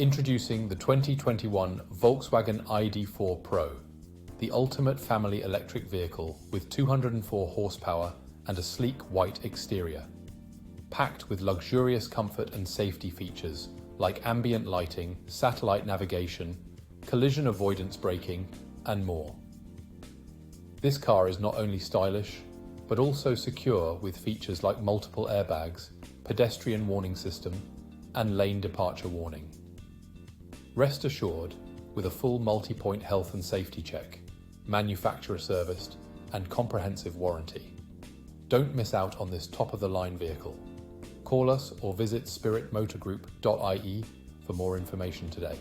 Introducing the 2021 Volkswagen Id.4 PRO, the ultimate family electric vehicle with 204 horsepower and a sleek white exterior. Packed with luxurious comfort and safety features like ambient lighting, satellite navigation, collision avoidance braking, and more. This car is not only stylish, but also secure with features like multiple airbags, pedestrian warning system, and lane departure warning. Rest assured, with a full multi-point health and safety check, manufacturer serviced, and comprehensive warranty. Don't miss out on this top-of-the-line vehicle. Call us or visit spiritmotorgroup.ie for more information today.